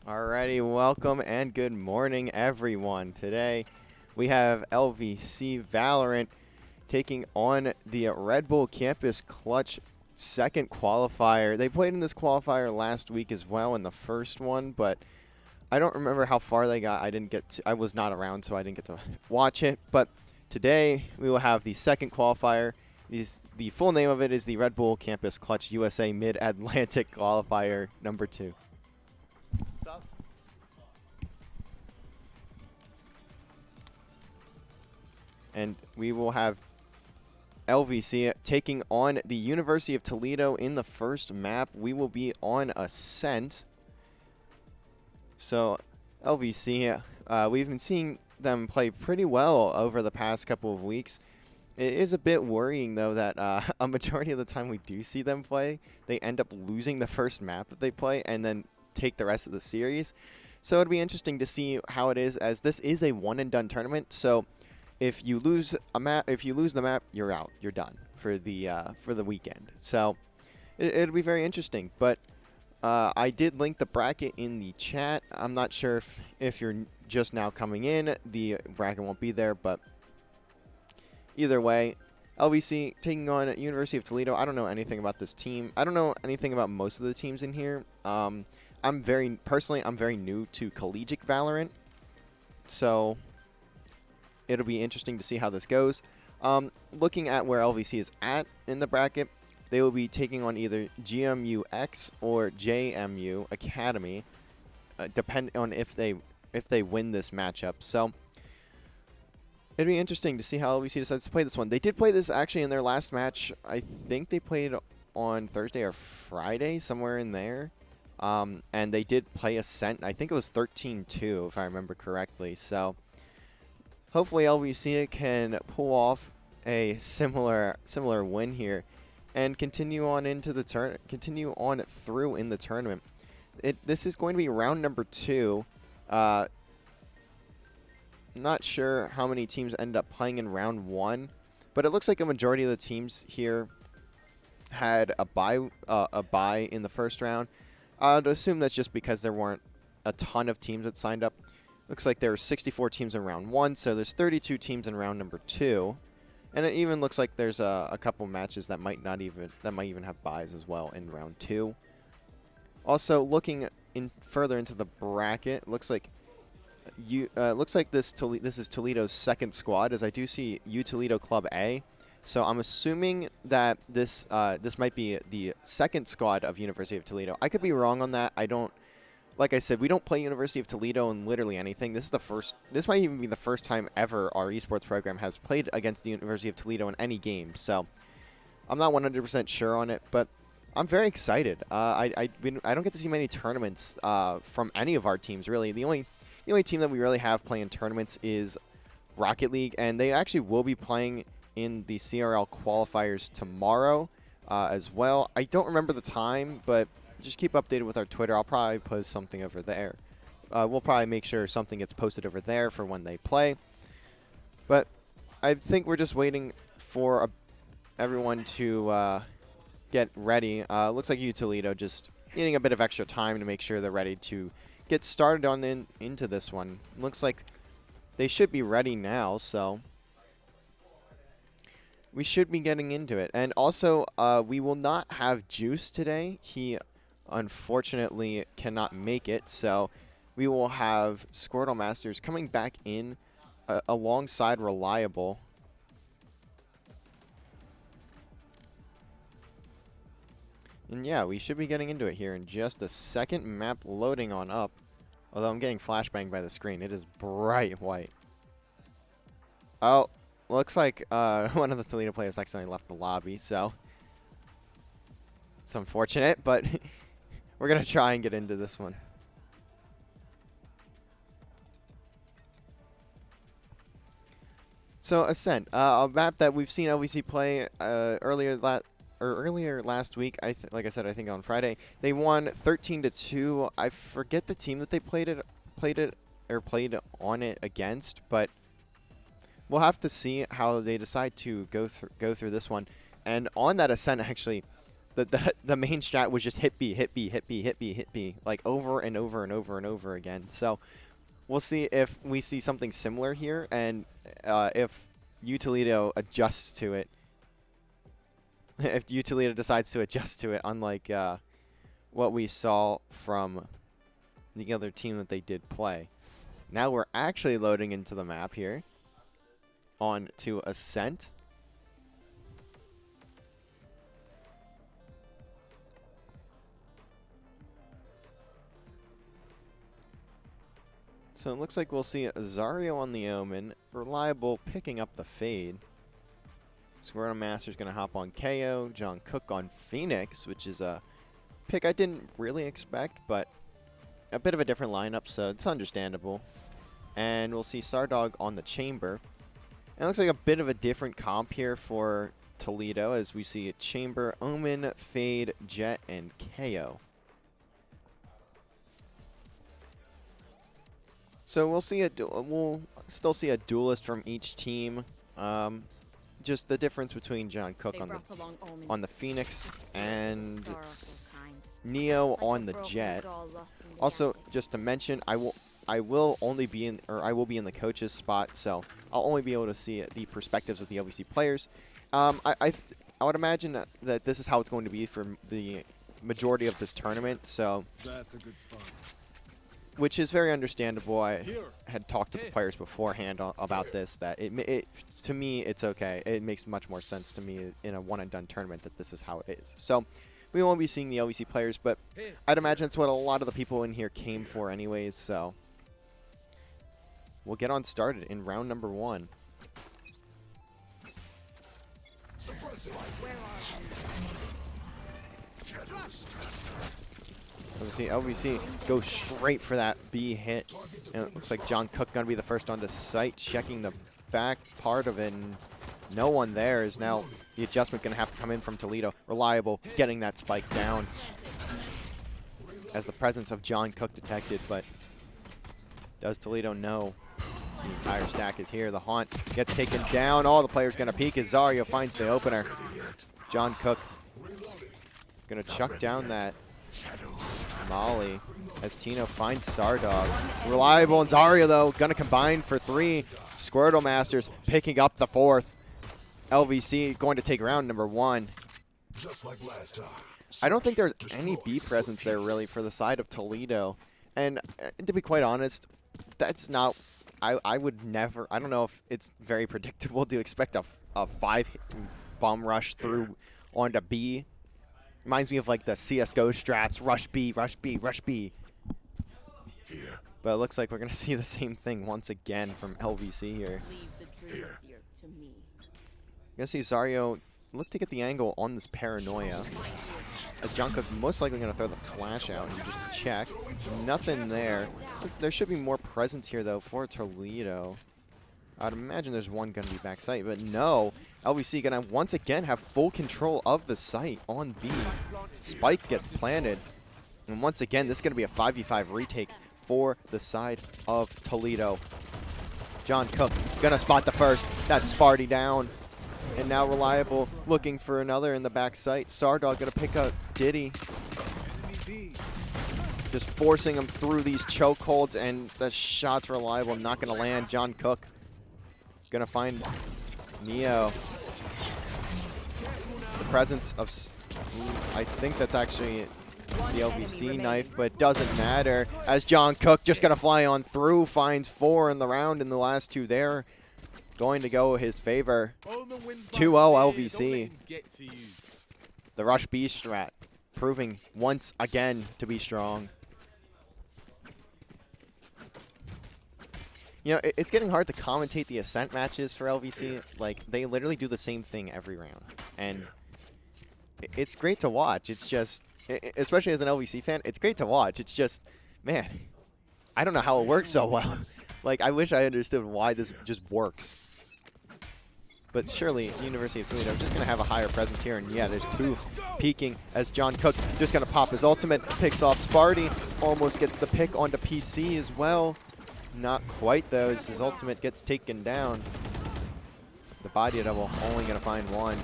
Alrighty, welcome and good morning, everyone. Today we have LVC Valorant taking on the Red Bull Campus Clutch second qualifier. They played in this qualifier last week as well in the first one, but I don't remember how far they got. I was not around, so I didn't get to watch it. But today we will have the second qualifier. The full name of it is the Red Bull Campus Clutch USA Mid-Atlantic Qualifier number 2. What's up? And we will have LVC taking on the University of Toledo in the first map. We will be on Ascent. So LVC, we've been seeing them play pretty well over the past couple of weeks. It is a bit worrying, though, that a majority of the time we do see them play, they end up losing the first map that they play and then take the rest of the series. So it'd be interesting to see how it is, as this is a one-and-done tournament. So if you lose the map, you're out. You're done for the weekend. So it'll be very interesting. But I did link the bracket in the chat. I'm not sure if you're just now coming in, the bracket won't be there, but either way, LVC taking on University of Toledo. I don't know anything about this team. I don't know anything about most of the teams in here. I'm very new to collegiate Valorant, so it'll be interesting to see how this goes. Looking at where LVC is at in the bracket, they will be taking on either GMUX or JMU Academy, depending on if they win this matchup. So it'd be interesting to see how LVC decides to play this one. They did play this actually in their last match. I think they played on Thursday or Friday, somewhere in there. And they did play Ascent. I think it was 13-2, if I remember correctly. So hopefully LVC can pull off a similar win here and continue on into the continue on through in the tournament. This is going to be round number 2. Not sure how many teams end up playing in round 1, but it looks like a majority of the teams here had a bye in the first round. I'd assume that's just because there weren't a ton of teams that signed up. Looks like there were 64 teams in round 1, so there's 32 teams in round number 2. And it even looks like there's a couple matches that might even have buys as well in round 2. Also, looking further into the bracket, looks like this is Toledo's second squad, as I do see U Toledo Club A. So I'm assuming that this might be the second squad of University of Toledo. I could be wrong on that. Like I said, we don't play University of Toledo in literally anything. This might even be the first time ever our esports program has played against the University of Toledo in any game. So I'm not 100% sure on it, but I'm very excited. I don't get to see many tournaments from any of our teams, really. The only team that we really have playing tournaments is Rocket League, and they actually will be playing in the CRL qualifiers tomorrow as well. I don't remember the time, but just keep updated with our Twitter. I'll probably post something over there. We'll probably make sure something gets posted over there for when they play. But I think we're just waiting for everyone to get ready. Looks like U Toledo just needing a bit of extra time to make sure they're ready to get started on into this one. Looks like they should be ready now, so we should be getting into it. And also, we will not have Juice today. He unfortunately cannot make it, so we will have Squirtle Masters coming back in alongside Reliable. And yeah, we should be getting into it here in just a second. Map loading on up. Although I'm getting flashbanged by the screen. It is bright white. Oh, looks like one of the Toledo players accidentally left the lobby, so it's unfortunate, but we're going to try and get into this one. So Ascent, a map that we've seen LVC play earlier last week. Like I said, I think on Friday they won 13-2. I forget the team that they played on it against, but we'll have to see how they decide to go through this one. And on that Ascent, actually, the main strat was just hit B, hit B, hit B, hit B, hit B, like over and over and over and over again. So we'll see if we see something similar here, and if Toledo adjusts to it. If Toledo decides to adjust to it, unlike what we saw from the other team that they did play. Now we're actually loading into the map here on to Ascent. So it looks like we'll see Azario on the Omen, Reliable picking up the Fade. Squirtle Master's going to hop on KO, John Cook on Phoenix, which is a pick I didn't really expect, but a bit of a different lineup, so it's understandable. And we'll see Sardog on the Chamber. And it looks like a bit of a different comp here for Toledo, as we see a Chamber, Omen, Fade, Jet, and KO. So we'll see we'll still see a duelist from each team. Just the difference between John Cook on the Phoenix and Neo on the Jet. Also, just to mention, I will be in the coach's spot, so I'll only be able to see the perspectives of the LVC players. I would imagine that this is how it's going to be for the majority of this tournament. So that's a good spot. Which is very understandable. I had talked to the players beforehand about this, that to me, it's okay. It makes much more sense to me in a one-and-done tournament that this is how it is. So we won't be seeing the LVC players, but I'd imagine it's what a lot of the people in here came for anyways, so we'll get on started in round number 1. Let's see, LVC go straight for that B hit. And it looks like John Cook going to be the first onto site, checking the back part of it. And no one there. Is now the adjustment going to have to come in from Toledo. Reliable, getting that spike down as the presence of John Cook detected. But does Toledo know the entire stack is here? The Haunt gets taken down. All the players going to peek as Zario finds the opener. John Cook going to chuck down that Molly as Tino finds Sardog. Reliable and Zario, though, going to combine for 3. Squirtle Masters picking up the 4th. LVC going to take round number 1. Just like last time. I don't think there's any B presence there, really, for the side of Toledo. And to be quite honest, that's not... I would never... I don't know if it's very predictable to expect a 5 bomb rush through onto B. Reminds me of like the CSGO strats, rush B, rush B, rush B. But it looks like we're going to see the same thing once again from LVC here. You're going to see Zario look to get the angle on this Paranoia. As John Cook most likely going to throw the flash out and just check. Nothing there. There should be more presence here though for Toledo. I'd imagine there's one going to be backside, but no. LVC going to once again have full control of the site on B. Spike gets planted. And once again, this is going to be a 5v5 retake for the side of Toledo. John Cook going to spot the first. That's Sparty down. And now Reliable looking for another in the back site. Sardog going to pick up Diddy. Just forcing him through these chokeholds, and the shots Reliable not going to land. John Cook going to find Neo. The presence of... I think that's actually the LVC knife, but it doesn't matter. As John Cook just going to fly on through, finds 4 in the round, and the last 2 there going to go his favor. 2-0 LVC. The Rush B strat proving once again to be strong. You know, it's getting hard to commentate the Ascent matches for LVC. Like, they literally do the same thing every round. And it's great to watch. It's just, especially as an LVC fan, it's great to watch. It's just, man, I don't know how it works so well. Like, I wish I understood why this just works. But surely, University of Toledo is just going to have a higher presence here. And yeah, there's 2 peeking as John Cook just going to pop his ultimate, picks off Sparty, almost gets the pick onto PC as well. Not quite, though, as his ultimate gets taken down. The body double only going to find 1.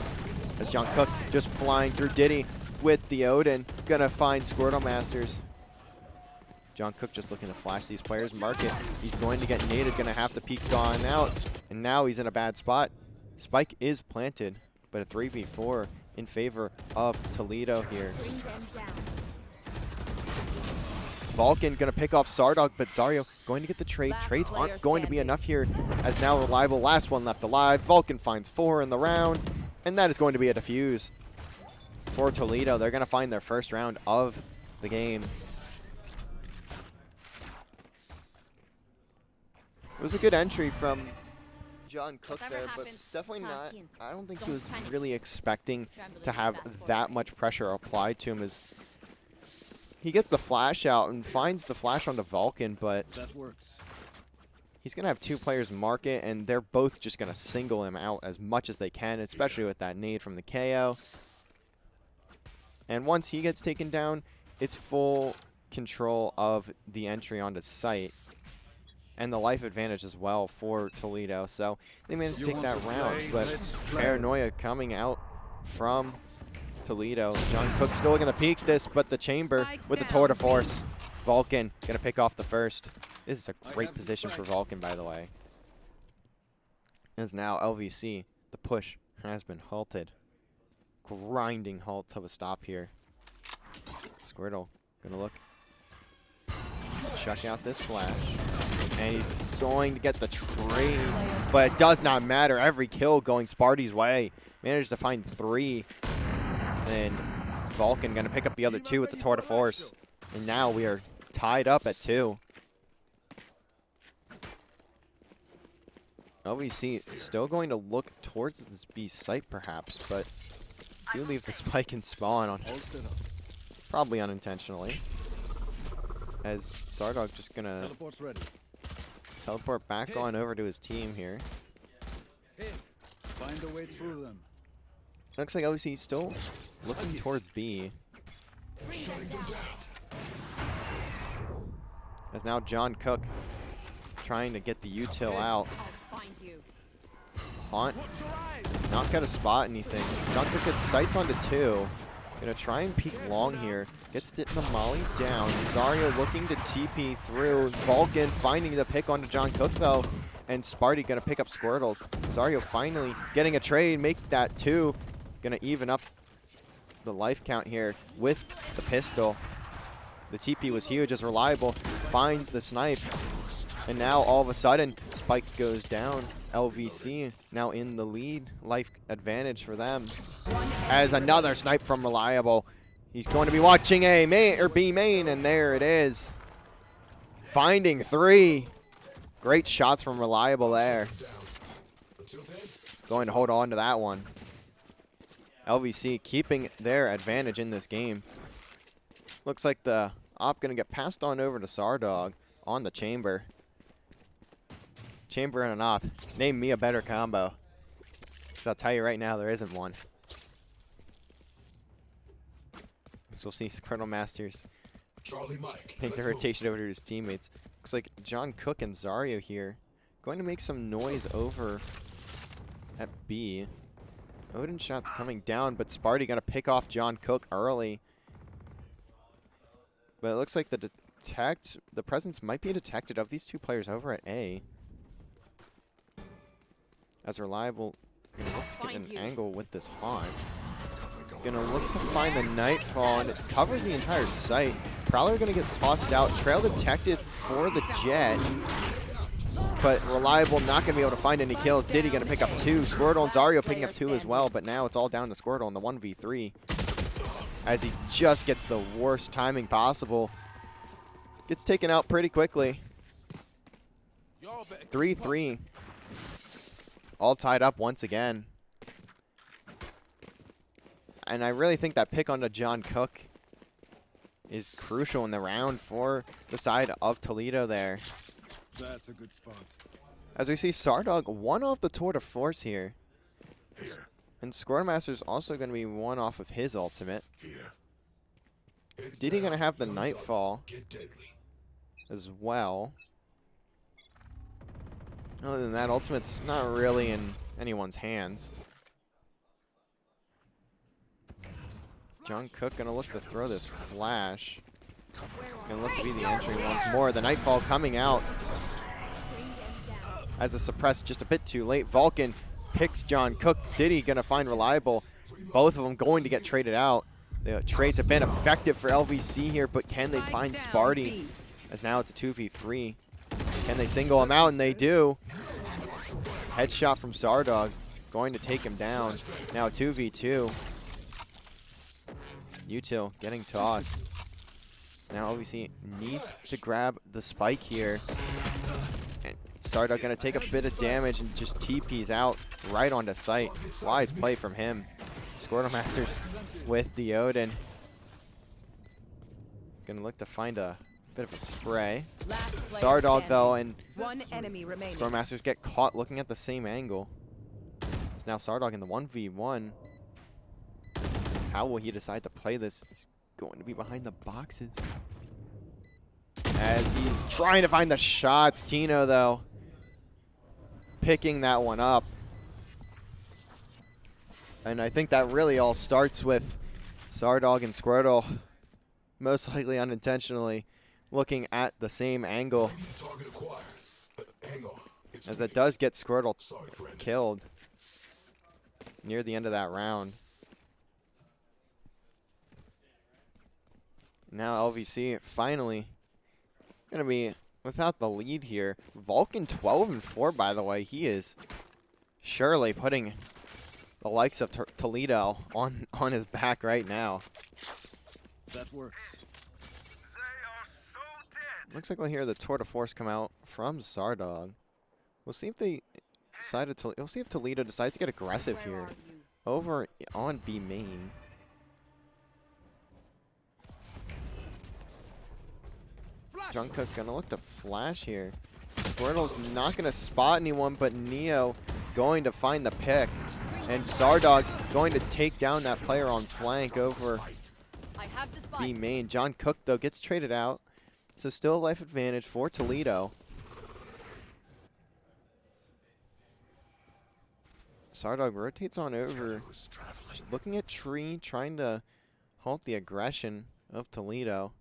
As John Cook just flying through Diddy. with the Odin. Gonna find Squirtle Masters. John Cook just looking to flash these players. Mark it. He's going to get naded. Gonna have to peek gone out. And now he's in a bad spot. Spike is planted, but a 3v4 in favor of Toledo here. Vulcan gonna pick off Sardog, but Zario going to get the trade. Trades aren't going to be enough here, as now Reliable, last one left alive. Vulcan finds 4 in the round, and that is going to be a defuse for Toledo. They're gonna find their first round of the game. It was a good entry from John Cook there, but definitely not. I don't think he was really expecting to have that much pressure applied to him, as he gets the flash out and finds the flash onto Vulcan, but he's going to have 2 players mark it, and they're both just going to single him out as much as they can, especially with that nade from the KO. And once he gets taken down, it's full control of the entry onto site and the life advantage as well for Toledo. So they managed to take that round, but Paranoia coming out from Toledo. John Cook still looking to peek this, but the chamber with the tour de force. Vulcan gonna pick off the first. This is a great position for Vulcan, by the way. As now LVC, the push has been halted. Grinding halt to a stop here. Squirtle gonna look. Check out this flash. And he's going to get the trade, but it does not matter. Every kill going Sparty's way. Managed to find 3. And Vulcan going to pick up the other 2 with the tour de force. And now we are tied up at 2. LVC still going to look towards this B site perhaps, but do leave the spike and spawn on probably unintentionally. As Sardog just going to teleport back on over to his team here. Find a way through them. Looks like LVC still looking towards B. As now John Cook trying to get the util out. Haunt not gonna spot anything. John Cook gets sights onto 2. Gonna try and peek long here. Gets it in the molly down. Zario looking to TP through. Vulcan finding the pick onto John Cook though. And Sparty gonna pick up Squirtles. Zario finally getting a trade. Make that 2. Gonna even up the life count here with the pistol. The TP was huge as Reliable finds the snipe. And now all of a sudden, Spike goes down. LVC now in the lead. Life advantage for them. As another snipe from Reliable. He's going to be watching A main or B main, and there it is. Finding 3. Great shots from Reliable there. Going to hold on to that one. LVC keeping their advantage in this game. Looks like the op going to get passed on over to Sardog on the chamber. Chamber and an op. Name me a better combo. Because I'll tell you right now, there isn't one. So we'll see Squirtle Masters make the rotation over to his teammates. Looks like John Cook and Zario here going to make some noise over at B. Odin shots coming down, but Sparty going to pick off John Cook early. But it looks like the presence might be detected of these 2 players over at A. As Reliable going to look to get an angle with this haunt. Gonna look to find the Nightfall, and it covers the entire site. Prowler gonna get tossed out. Trail detected for the Jet. But Reliable not gonna be able to find any kills. Diddy gonna pick up 2. Squirtle and Zario picking up 2 as well, but now it's all down to Squirtle in the 1v3. As he just gets the worst timing possible. Gets taken out pretty quickly. 3-3. All tied up once again. And I really think that pick onto John Cook is crucial in the round for the side of Toledo there. That's a good spot. As we see Sardog 1 off the tour de force here. And Squirtmaster's also going to be 1 off of his ultimate. Diddy going to have the Nightfall as well. Other than that, ultimate's not really in anyone's hands. John Cook gonna look to throw this flash. It's gonna look to be the entry once more. The Nightfall coming out as the suppress just a bit too late. Vulcan picks John Cook. Diddy gonna find Reliable. Both of them going to get traded out. The trades have been effective for LVC here, but can they find Sparty? As now it's a 2v3. Can they single him out? And they do. Headshot from Zardog. Going to take him down. Now 2v2. Util getting tossed. So now LVC needs to grab the spike here. And Zardog going to take a bit of damage and just TP's out right onto site. Wise play from him. Squirtle Masters with the Odin. Gonna look to find a bit of a spray. Zardog though, and Squirtle Masters get caught looking at the same angle. It's now Zardog in the 1v1. How will he decide to play this? He's going to be behind the boxes. As he's trying to find the shots. Tino though, picking that one up. And I think that really all starts with Zardog and Squirtle, most likely unintentionally, looking at the same angle. As that does get Squirtle killed near the end of that round. Now LVC finally going to be without the lead here. Vulcan 12-4, by the way. He is surely putting the likes of Toledo on his back right now. That works. Looks like we'll hear the tour de force come out from Zardog. We'll see if they decided to. We'll see if Toledo decides to get aggressive here. Over on B main. John Cook gonna look to flash here. Squirtle's not gonna spot anyone, but Neo going to find the pick. And Zardog going to take down that player on flank over B main. John Cook, though, gets traded out. So still a life advantage for Toledo. Zardog rotates on over. Just looking at Tree, trying to halt the aggression of Toledo.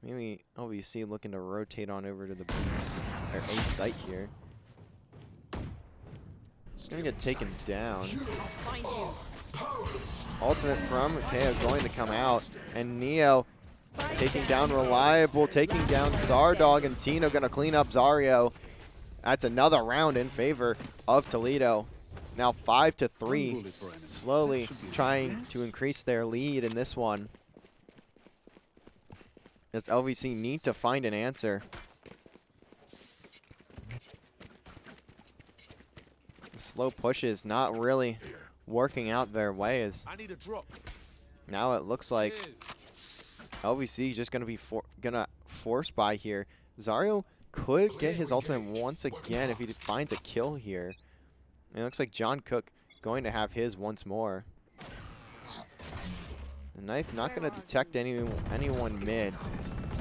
Maybe LVC looking to rotate on over to the A site here. He's going to get taken down. Ultimate from KO going to come out. And Neo taking down Reliable, taking down Zardog, and Tino going to clean up Zario. That's another round in favor of Toledo. Now 5-3, slowly trying to increase their lead in this one. As LVC need to find an answer. Slow pushes not really working out their way, as now it looks like LVC just going to be gonna force buy here. Zario could get his ultimate once again if he finds a kill here. And it looks like John Cook going to have his once more. The knife not going to detect anyone mid.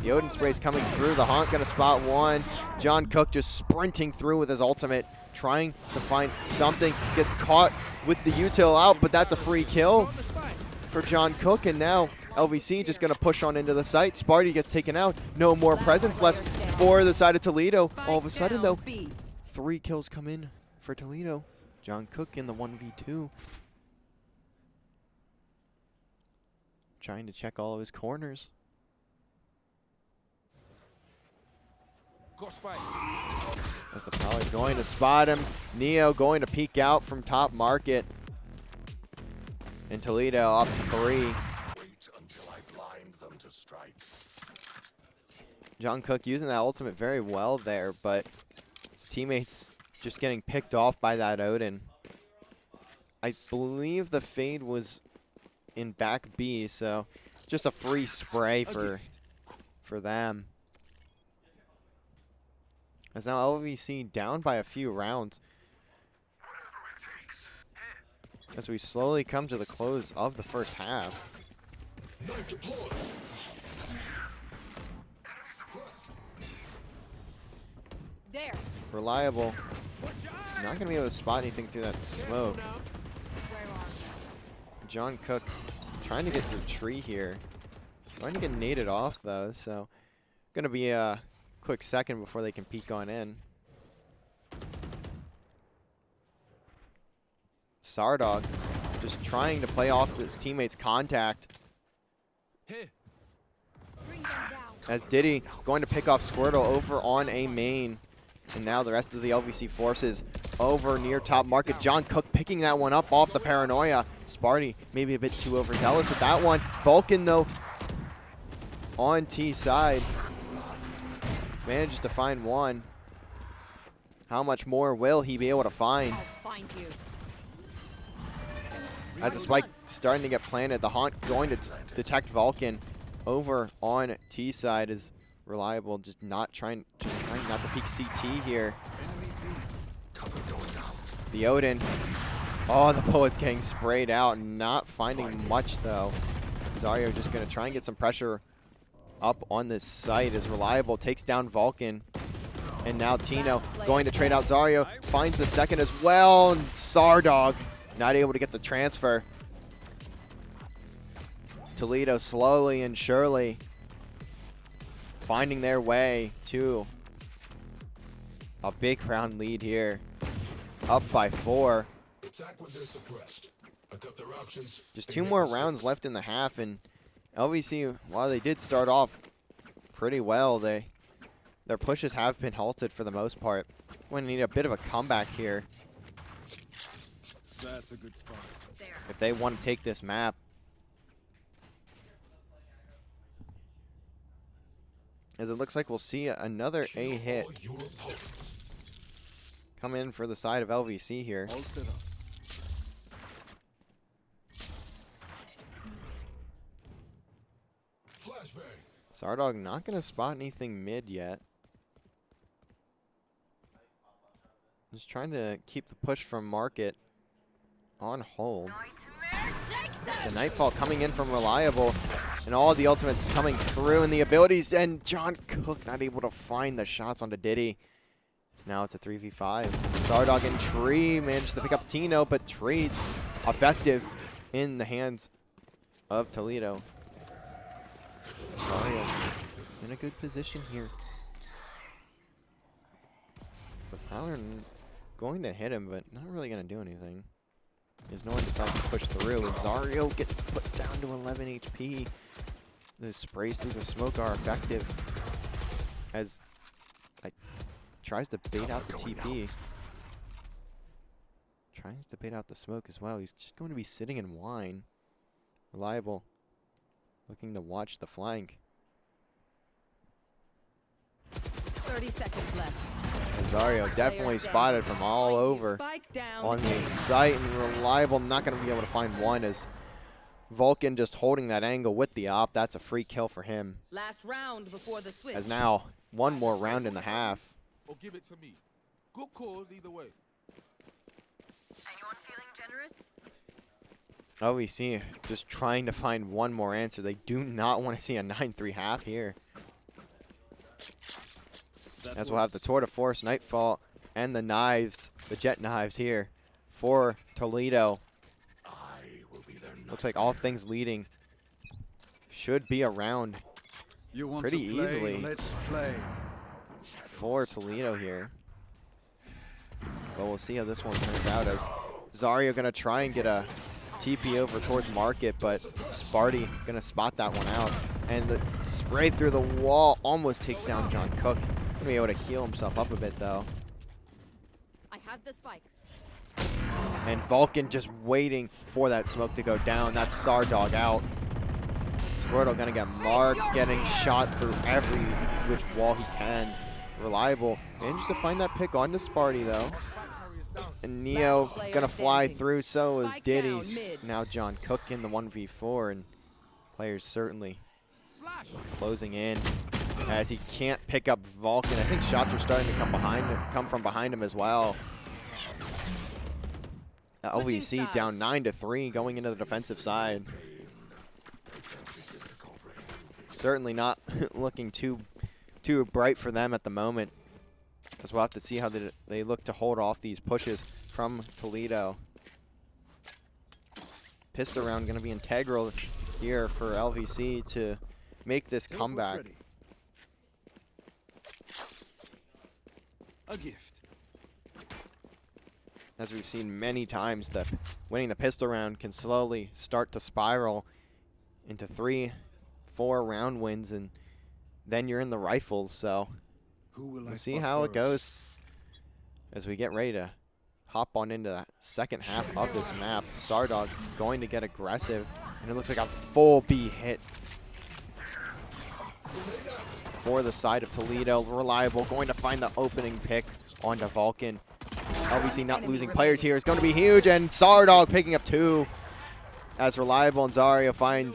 The Odin spray's coming through. The Haunt going to spot one. John Cook just sprinting through with his ultimate, trying to find something. Gets caught with the util out, but that's a free kill for John Cook. And now LVC just going to push on into the site. Sparty gets taken out. No more presence left for the side of Toledo. All of a sudden, though, 3 kills come in for Toledo. John Cook in the 1v2. Trying to check all of his corners. As the Prowler's going to spot him. Neo going to peek out from top market. And Toledo up 3. Wait until I blind them to strike. John Cook using that ultimate very well there, but his teammates just getting picked off by that Odin. I believe the fade was in back B, so just a free spray for them. As now LVC down by a few rounds. As we slowly come to the close of the first half. There. Reliable. Not going to be able to spot anything through that smoke. John Cook trying to get through tree here. Trying to get naded off though, so gonna be a quick second before they can peek on in. Sardog just trying to play off his teammate's contact. As Diddy going to pick off Squirtle over on a main. And now the rest of the LVC forces over near top market. John Cook picking that one up off the paranoia. Sparty maybe a bit too overzealous with that one. Vulcan though on T side manages to find one. How much more will he be able to find? I'll find you. As the spike starting to get planted, the Haunt going to detect Vulcan over on T side is Reliable, just trying not to peek CT here. The Odin. Oh, the bullet's getting sprayed out. Not finding much though. Zario just gonna try and get some pressure up on this site as Reliable takes down Vulcan. And now Tino going to trade out Zario. Finds the second as well. And Sardog not able to get the transfer. Toledo slowly and surely finding their way to a big round lead here. Up by 4. Just 2 more rounds left in the half, and LVC, while they did start off pretty well, their pushes have been halted for the most part. Going to need a bit of a comeback here That's a good spot. if they want to take this map. As it looks like we'll see another A hit come in for the side of LVC here. All set up. Sardog not going to spot anything mid yet. Just trying to keep the push from Market on hold. The Nightfall coming in from Reliable, and all the ultimates coming through, and the abilities, and John Cook not able to find the shots onto Diddy. So now it's a 3v5. Sardog and Tree managed to pick up Tino, but Tree's effective in the hands of Toledo. Mario in a good position here. But Fowler going to hit him, but not really going to do anything. As no one decides to push through, and Zario gets put down to 11 HP. The sprays through the smoke are effective. As tries to bait out the TP. Tries to bait out the smoke as well. He's just going to be sitting in wine. Reliable. Looking to watch the flank. 30 seconds left. Zario definitely spotted from all over on the site, and Reliable not going to be able to find one as Vulcan just holding that angle with the op. That's a free kill for him. Last round before the switch. As now, one more round in the half. Or give it to me. Good cause either way. Anyone feeling generous? LVC just trying to find one more answer. They do not want to see a 9-3 half here. As we'll have the Tour de Force, Nightfall, and the knives, the jet knives here for Toledo. Looks like all things leading should be around You want pretty to play? easily Let's play. for Toledo here. But we'll see how this one turns out, as Zario going to try and get a TP over towards Market, but Sparty going to spot that one out. And the spray through the wall almost takes down John Cook. Going to be able to heal himself up a bit, though. I have the spike. And Vulcan just waiting for that smoke to go down. That's Sardog out. Squirtle going to get marked, getting shot through every which wall he can. Reliable. Managed to find that pick onto Sparty, though. And Neo going to fly through, so is Diddy's. Now John Cook in the 1v4, and players certainly closing in as he can't pick up Vulcan. I think shots are starting to come from behind him as well. LVC down 9-3 going into the defensive side. Certainly not looking too bright for them at the moment, as we'll have to see how they look to hold off these pushes from Toledo. Pistol round going to be integral here for LVC to make this comeback. Ready. A gift. As we've seen many times, that winning the pistol round can slowly start to spiral into 3-4 round wins, and then you're in the rifles. So Who will we'll I see spot how it first? goes as we get ready to hop on into the second half of this map. Sardog going to get aggressive, and it looks like a full B hit for the side of Toledo. Reliable going to find the opening pick onto Vulcan. LVC not losing players here is going to be huge, and Sardog picking up 2 as Reliable and Zario find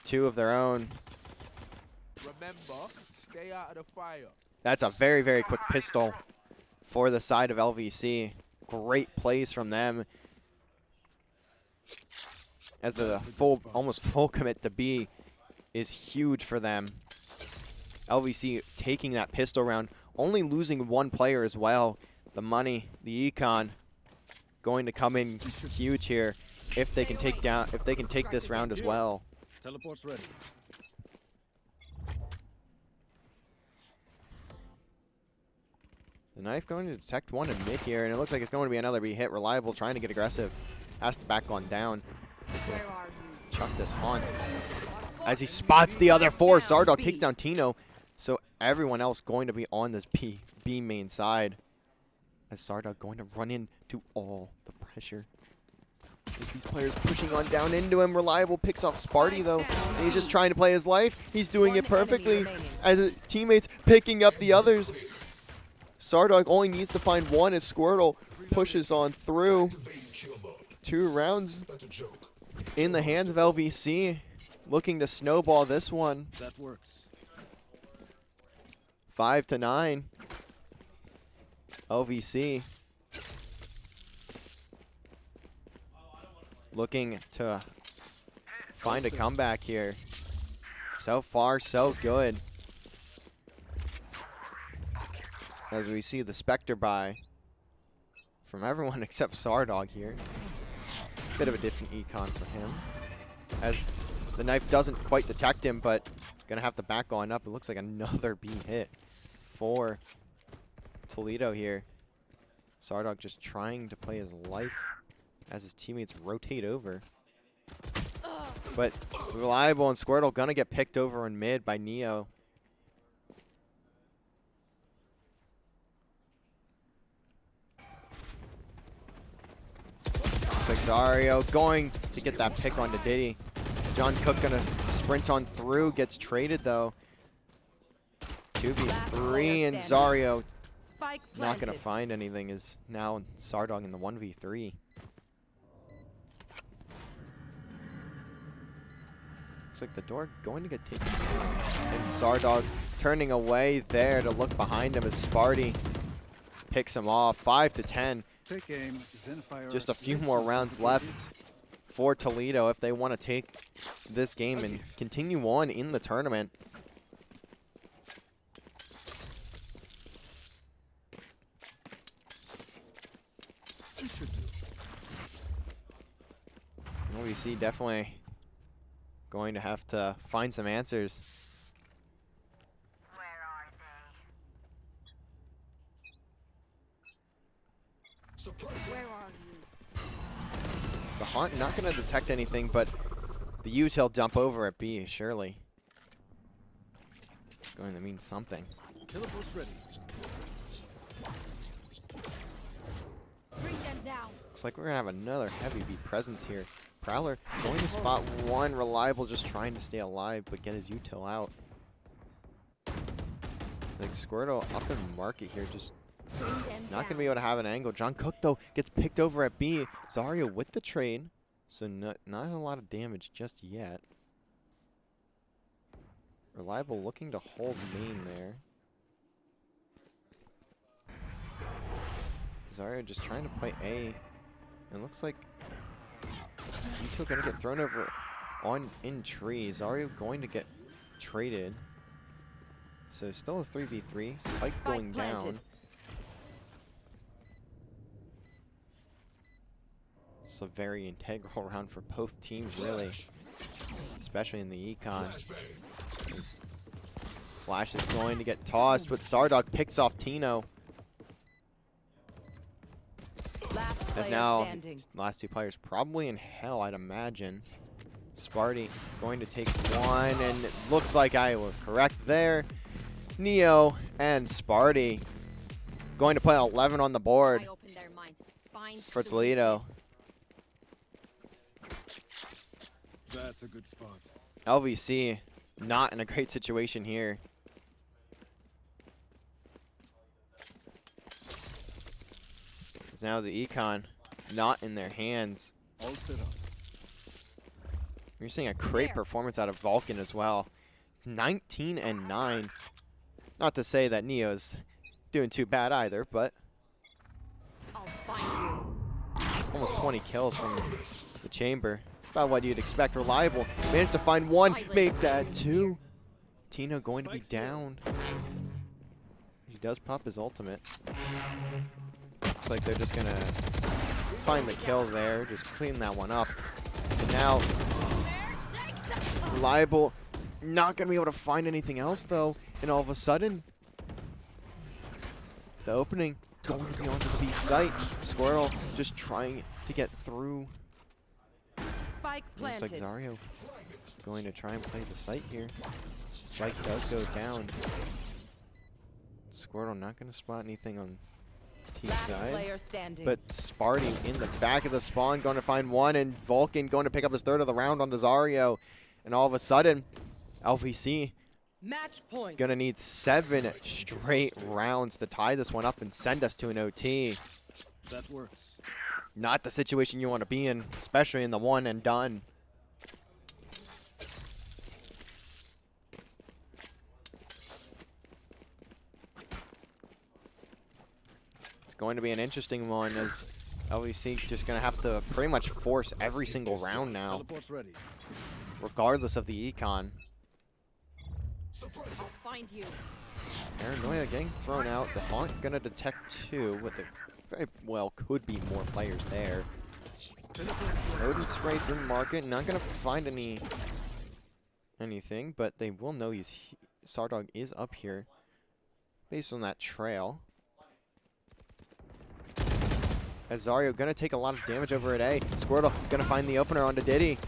2 of their own. Remember, stay out of the fire. That's a very, very quick pistol for the side of LVC. Great plays from them as the almost full commit to B is huge for them. LVC taking that pistol round, only losing 1 player as well. The money, the econ, going to come in huge here if they can take this round as well. Teleport's ready. The knife going to detect 1 in mid here, and it looks like it's going to be another B hit. Reliable trying to get aggressive, has to back on down. Where are you? Chuck this haunt as he spots the other 4. Sardog takes down Tino, so everyone else going to be on this B main side. As Sardog going to run into all the pressure. With these players pushing on down into him. Reliable picks off Sparty though. And he's just trying to play his life. He's doing it perfectly as his teammates picking up the others. Sardog only needs to find 1 as Squirtle pushes on through. 2 rounds in the hands of LVC. Looking to snowball this one. That works. 5-9. LVC looking to find a comeback here. So far, so good. As we see the Spectre buy from everyone except Sardog here. Bit of a different econ for him. As the knife doesn't quite detect him, but gonna have to back on up. It looks like another B hit for Toledo here. Sardog just trying to play his life as his teammates rotate over. But Reliable and Squirtle gonna get picked over in mid by Neo. Looks like Zario going to get that pick onto Diddy. John Cook gonna sprint on through, gets traded though. 2v3 and Zario not going to find anything, is now Sardog in the 1v3. Looks like the door going to get taken down. And Sardog turning away there to look behind him as Sparty picks him off. 5-10. Take aim, Zenfire. Just a few more rounds left for Toledo if they want to take this game and continue on in the tournament. LVC definitely going to have to find some answers. Where are they? Where are you? The Haunt not going to detect anything, but the util dump over at B, surely. It's going to mean something. Teleport's ready. Bring them down. Looks like we're going to have another heavy B presence here. Prowler going to spot 1. Reliable just trying to stay alive, but get his util out. Like Squirtle up in market here, just not going to be able to have an angle. John Cook, though, gets picked over at B. Zario with the trade, so not a lot of damage just yet. Reliable looking to hold main there. Zario just trying to play A. And looks like util going to get thrown over in tree. Zario going to get traded. So still a 3v3. Spike going down. It's a very integral round for both teams, really. This especially in the econ. His Flash is going to get tossed, but Sardog picks off Tino. As now, last two players probably in hell, I'd imagine. Sparty going to take one, and it looks like I was correct there. Neo and Sparty going to put 11 on the board I open their minds. Find for the Toledo. That's a good spot. LVC not in a great situation here. As now the econ not in their hands. All set up. You're seeing a great performance out of Vulcan as well. 19 and 9. Not to say that Neo's doing too bad either, but I'll find you. almost 20 kills from the chamber. It's about what you'd expect. Reliable. Managed to find one, make that two. Tino going to be down. He does pop his ultimate. Looks like they're just gonna find the kill there, just clean that one up. And now Reliable not gonna be able to find anything else though, and all of a sudden the opening going to be onto the B site. Squirrel just trying to get through. Spike Looks like planted. Zario going to try and play the site here. Spike does go down. Squirtle not going to spot anything on T Last side. player standing. But Sparty in the back of the spawn going to find one, and Vulcan going to pick up his third of the round on Zario. And all of a sudden, LVC Match point. going to need 7 straight rounds to tie this one up and send us to an OT. That works. Not the situation you want to be in, especially in the one and done. It's going to be an interesting one, as LVC just going to have to pretty much force every single round now, Teleport's ready. regardless of the econ. I'll find you. Paranoia getting thrown out. The Haunt going to detect 2 with it. Very well could be more players there. Odin spray through market, not gonna find anything, but they will know Sardog is up here based on that trail. As Zario gonna take a lot of damage over at A. Squirtle gonna find the opener onto Diddy.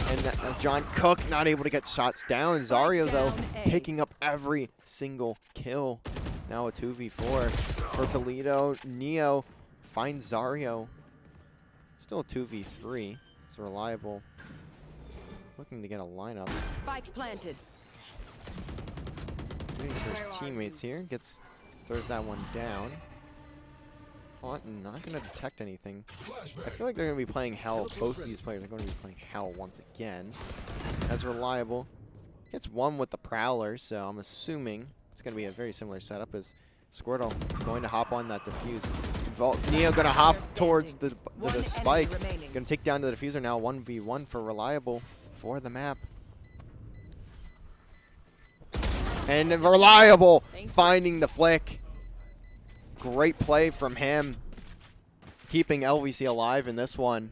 And John Cook not able to get shots down. Zario though picking up every single kill. Now a 2v4 for Toledo. Neo finds Zario. Still a 2v3. It's Reliable. Looking to get a lineup. Spike planted. Waiting for Where his are teammates here. Throws that one down. Haunt not going to detect anything. I feel like they're going to be playing Hell. Both of these players are going to be playing Hell once again. As Reliable hits one with the Prowler, so I'm assuming it's going to be a very similar setup as Squirtle going to hop on that defuse. Neo going to hop towards the spike. Going to take down the diffuser now. 1v1 for Reliable for the map. And Reliable finding the flick. Great play from him. Keeping LVC alive in this one.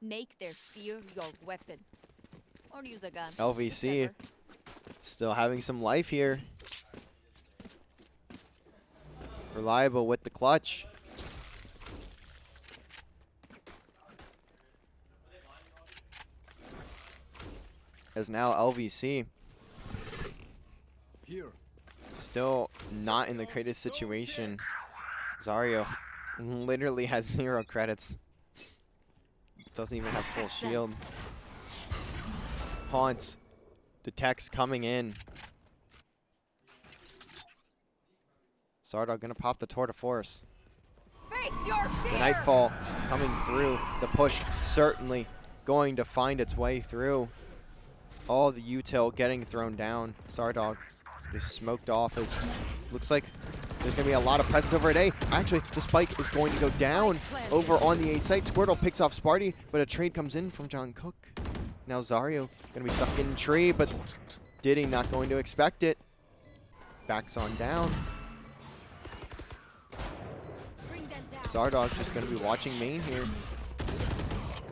Make their fear your weapon. Or use a gun. LVC Whichever. still having some life here. Reliable with the clutch. As now LVC Here. still not in the greatest situation. Zario literally has 0 credits. Doesn't even have full shield. Haunts detects coming in. Sardog gonna pop the Tour de Force. Face your fear. The Nightfall coming through. The push certainly going to find its way through. All the util getting thrown down. Sardog just smoked off. As looks like there's going to be a lot of presence over at A. Actually, the spike is going to go down over on the A site. Squirtle picks off Sparty, but a trade comes in from John Cook. Now Zario going to be stuck in tree, but Diddy not going to expect it. Backs on down. Bring them down. Sardog just going to be watching main here.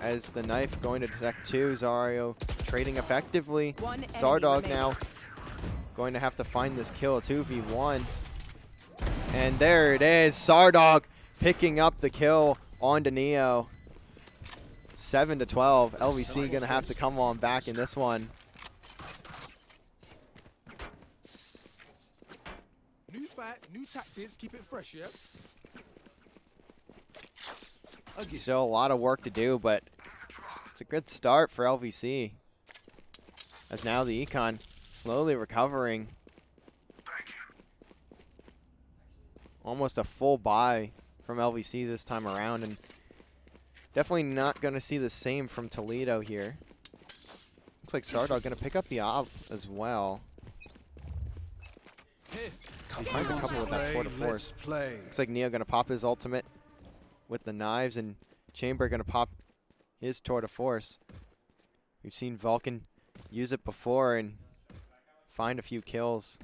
as the knife going to detect 2. Zario trading effectively. One enemy Sardog remaining. now going to have to find this kill, 2v1. And there it is, Sardog picking up the kill onto Neo. 7-12, LVC gonna have to come on back in this one. New fight, new tactics, keep it fresh, yeah? Still a lot of work to do, but it's a good start for LVC. As now the Econ slowly recovering. Almost a full buy from LVC this time around, and definitely not going to see the same from Toledo here. Looks like Sardog going to pick up the op as well. He finds a couple with that Tour de Force. Looks like Neo going to pop his ultimate with the knives, and Chamber going to pop his Tour de Force. We've seen Vulcan use it before and find a few kills.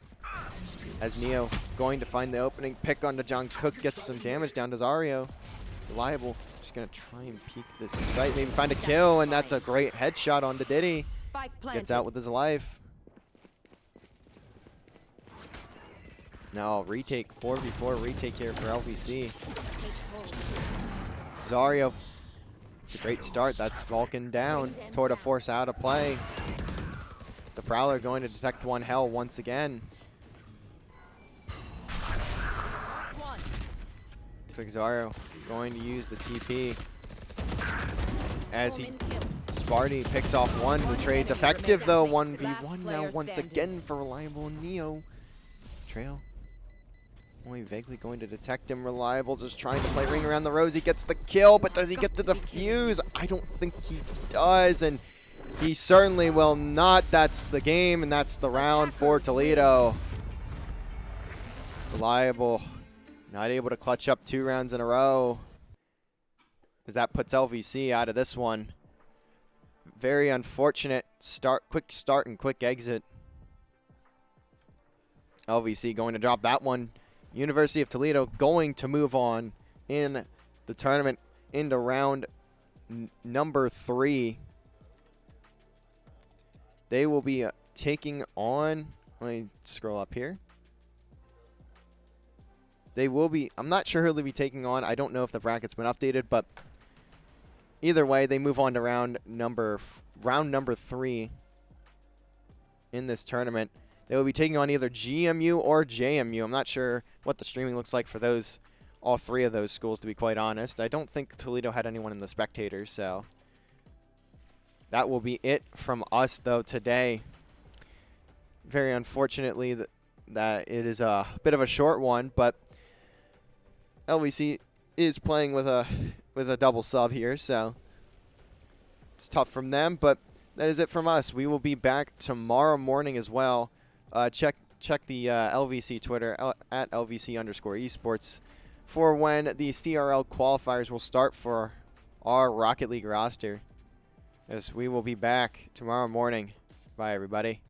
As Neo going to find the opening pick onto John Cook, gets some damage down to Zario. Reliable just going to try and peek this site, maybe find a kill, and that's a great headshot onto Diddy. Spike planted. Gets out with his life. Now retake, 4v4 retake here for LVC. Zario, a great start. That's Vulcan down. Tour de Force out of play. The Prowler going to detect 1 hell once again. Looks like Zario going to use the TP as he Sparty picks off 1. The trade's effective though. 1v1 now once again for Reliable. Neo trail only vaguely going to detect him. Reliable just trying to play ring around the rosy. Gets the kill, but does he get the defuse? I don't think he does, and he certainly will not. That's the game, and that's the round for Toledo. Reliable not able to clutch up 2 rounds in a row, as that puts LVC out of this one. Very unfortunate start, quick start and quick exit. LVC going to drop that one. University of Toledo going to move on in the tournament into round number 3. They will be taking on, let me scroll up here. They will be, I'm not sure who they'll be taking on. I don't know if the bracket's been updated, but either way, they move on to round number 3 in this tournament. They will be taking on either GMU or JMU. I'm not sure what the streaming looks like for those, all 3 of those schools, to be quite honest. I don't think Toledo had anyone in the spectators, so that will be it from us, though, today. Very unfortunately that it is a bit of a short one, but LVC is playing with a double sub here, so it's tough from them, but that is it from us. We will be back tomorrow morning as well. Check the LVC Twitter at LVC_esports for when the CRL qualifiers will start for our Rocket League roster. As we will be back tomorrow morning. Bye, everybody.